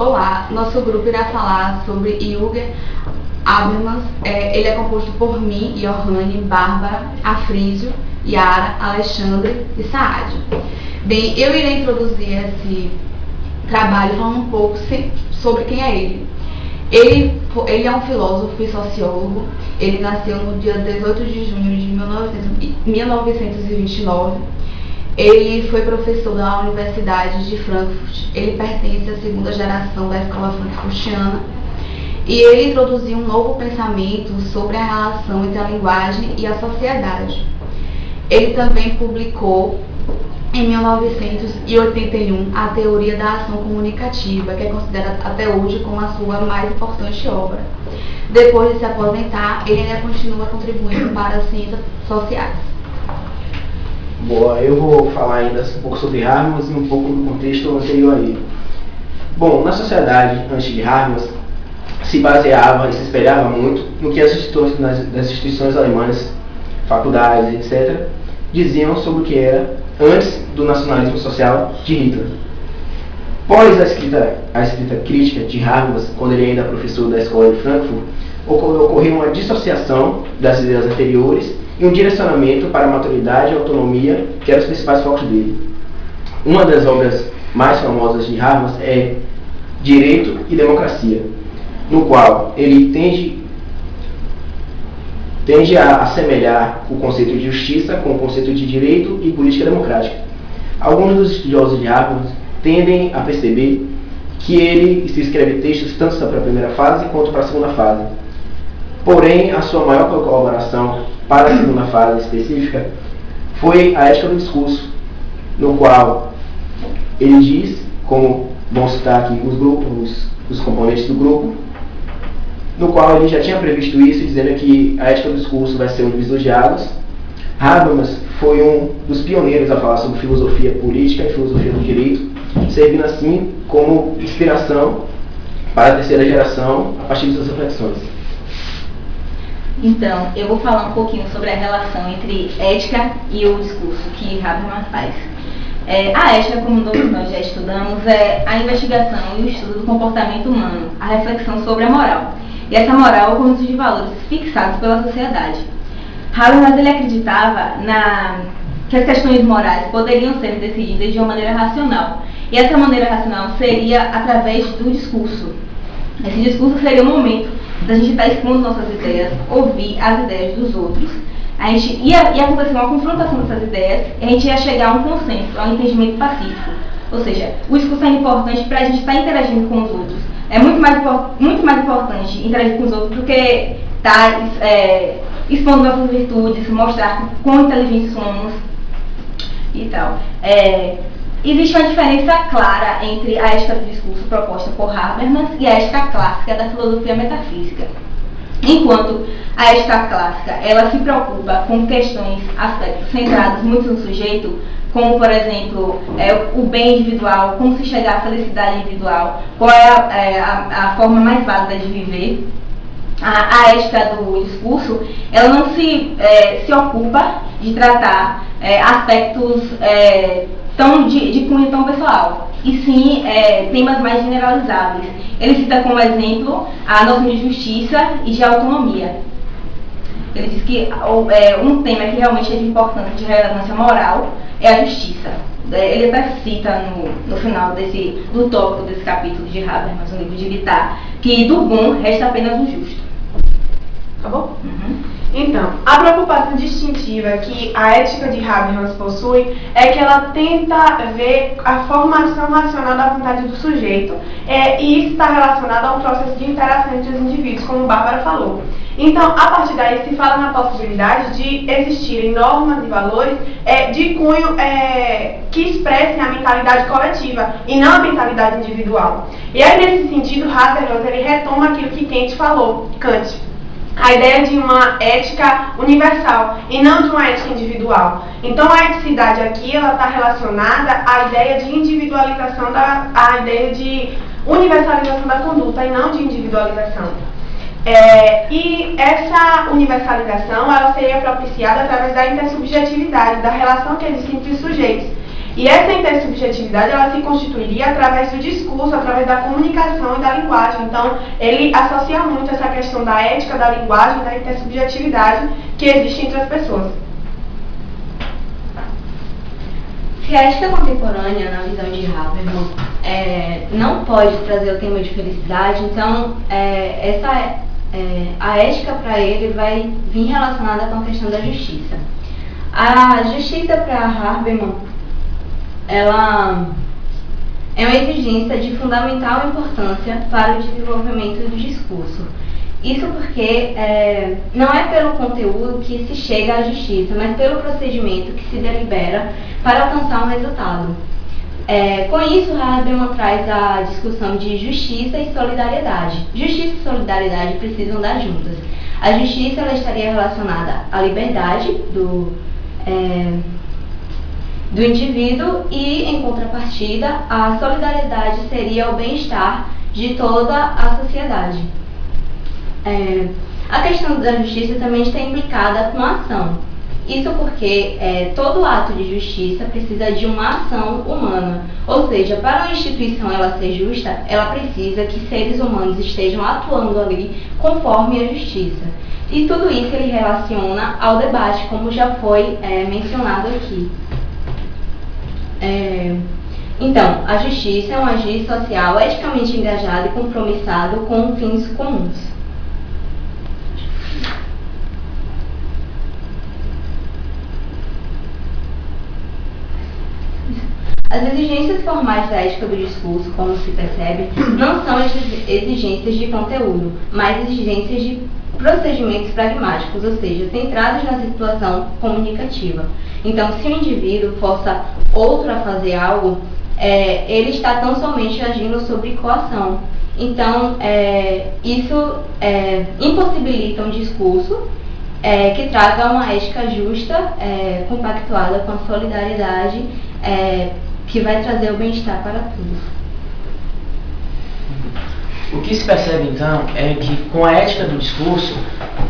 Olá, nosso grupo irá falar sobre Jürgen Habermas. Ele é composto por mim, Johanne, Bárbara, Afrísio, Yara, Alexandre e Saad. Bem, eu irei introduzir esse trabalho falando um pouco sobre quem é ele. Ele é um filósofo e sociólogo. Ele nasceu no dia 18 de junho de 1929. Ele foi professor da Universidade de Frankfurt. Ele pertence à segunda geração da escola frankfurtiana. E ele introduziu um novo pensamento sobre a relação entre a linguagem e a sociedade. Ele também publicou em 1981 a Teoria da Ação Comunicativa, que é considerada até hoje como a sua mais importante obra. Depois de se aposentar, ele ainda continua contribuindo para as ciências sociais. Boa, eu vou falar ainda um pouco sobre Habermas e um pouco do contexto anterior a ele. Bom, na sociedade antes de Habermas, se baseava e se espelhava muito no que as instituições alemãs, faculdades, etc., diziam sobre o que era antes do nacionalismo social de Hitler. Após a escrita crítica de Habermas, quando ele ainda era professor da escola de Frankfurt, ocorreu uma dissociação das ideias anteriores e um direcionamento para a maturidade e autonomia, que eram os principais focos dele. Uma das obras mais famosas de Habermas é Direito e Democracia, no qual ele tende a assemelhar o conceito de justiça com o conceito de direito e política democrática. Alguns dos estudiosos de Habermas tendem a perceber que ele se escreve textos tanto para a primeira fase quanto para a segunda fase. Porém, a sua maior colaboração para a segunda fase específica foi a Ética do Discurso, no qual ele diz, como vão citar aqui os componentes do grupo, no qual ele já tinha previsto isso, dizendo que a ética do discurso vai ser um divisor de águas. Habermas foi um dos pioneiros a falar sobre filosofia política e filosofia do direito, servindo assim como inspiração para a terceira geração a partir de suas reflexões. Então, eu vou falar um pouquinho sobre a relação entre ética e o discurso que Habermas faz. A ética, como todos nós já estudamos, é a investigação e o estudo do comportamento humano, a reflexão sobre a moral. E essa moral é o conjunto de valores fixados pela sociedade. Habermas ele acreditava que as questões morais poderiam ser decididas de uma maneira racional. E essa maneira racional seria através do discurso. Esse discurso seria o momento da gente estar expondo nossas ideias, ouvir as ideias dos outros. A gente ia acontecer uma confrontação dessas ideias e a gente ia chegar a um consenso, a um entendimento pacífico. Ou seja, o discurso é importante para a gente estar interagindo com os outros. É muito mais importante interagir com os outros do que estar expondo nossas virtudes, mostrar quão inteligentes somos e tal. Existe uma diferença clara entre a ética do discurso proposta por Habermas e a ética clássica da filosofia metafísica. Enquanto a ética clássica ela se preocupa com questões, aspectos centrados muito no sujeito, como, por exemplo, o bem individual, como se chegar à felicidade individual, qual é a forma mais válida de viver. A ética do discurso, ela não se ocupa de tratar aspectos de cunho tão pessoal, e sim temas mais generalizáveis. Ele cita como exemplo a noção de justiça e de autonomia. Ele diz que um tema que realmente é de importância, de relevância moral, é a justiça. Ele até cita no final do tópico desse capítulo de Habermas, no livro de Vitar, que do bom resta apenas o justo. Tá bom? Uhum. Então, a preocupação distintiva que a ética de Habermas possui é que ela tenta ver a formação racional da vontade do sujeito, e isso está relacionado a um processo de interação entre os indivíduos, como Bárbara falou. Então, a partir daí se fala na possibilidade de existirem normas e valores de cunho que expressem a mentalidade coletiva e não a mentalidade individual. E aí, nesse sentido, Habermas ele retoma aquilo que Kant falou, a ideia de uma ética universal e não de uma ética individual. Então a eticidade aqui ela está relacionada à ideia de individualização, à ideia de universalização da conduta e não de individualização. E essa universalização ela seria propiciada através da intersubjetividade, da relação que existe entre os sujeitos. E essa intersubjetividade, ela se constituiria através do discurso, através da comunicação e da linguagem. Então, ele associa muito essa questão da ética, da linguagem, da intersubjetividade que existe entre as pessoas. Se a ética contemporânea, na visão de Habermas, não pode trazer o tema de felicidade, então a ética para ele vai vir relacionada com a questão da justiça. A justiça para Habermas, ela é uma exigência de fundamental importância para o desenvolvimento do discurso. Isso porque não é pelo conteúdo que se chega à justiça, mas pelo procedimento que se delibera para alcançar um resultado. Com isso, Habermas traz a discussão de justiça e solidariedade. Justiça e solidariedade precisam andar juntas. A justiça ela estaria relacionada à liberdade do indivíduo e, em contrapartida, a solidariedade seria o bem-estar de toda a sociedade. A questão da justiça também está implicada com a ação. Isso porque todo ato de justiça precisa de uma ação humana. Ou seja, para uma instituição ela ser justa, ela precisa que seres humanos estejam atuando ali conforme a justiça. E tudo isso ele relaciona ao debate, como já foi mencionado aqui. Então, a justiça é um agir social eticamente engajado e compromissado com fins comuns. As exigências formais da ética do discurso, como se percebe, não são exigências de conteúdo, mas exigências de procedimentos pragmáticos, ou seja, centrados na situação comunicativa. Então, se o indivíduo força outro a fazer algo, ele está tão somente agindo sobre coação. Então, isso impossibilita um discurso que traga uma ética justa, compactuada com a solidariedade, que vai trazer o bem-estar para todos. O que se percebe então é que com a ética do discurso,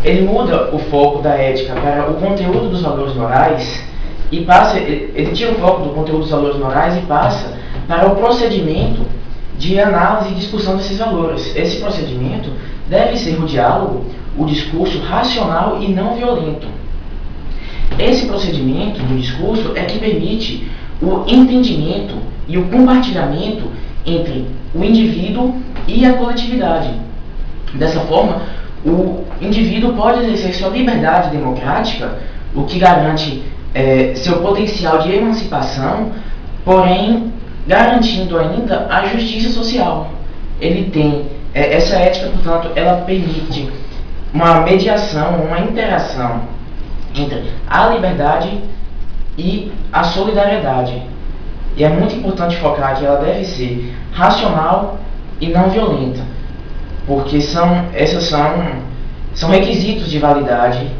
ele muda o foco da ética para o conteúdo dos valores morais e ele tira o foco do conteúdo dos valores morais e passa para o procedimento de análise e discussão desses valores. Esse procedimento deve ser o diálogo, o discurso racional e não violento. Esse procedimento do discurso é que permite o entendimento e o compartilhamento entre o indivíduo e a coletividade. Dessa forma, o indivíduo pode exercer sua liberdade democrática, o que garante seu potencial de emancipação, porém garantindo ainda a justiça social. Ele tem essa ética, portanto, ela permite uma mediação, uma interação entre a liberdade e a solidariedade. E é muito importante focar que ela deve ser racional e não violenta, porque esses são requisitos de validade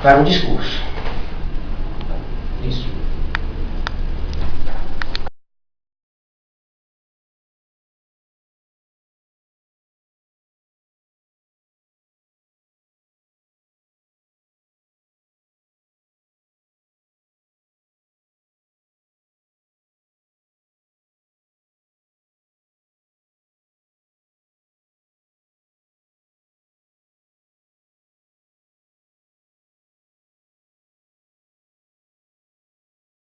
para o discurso.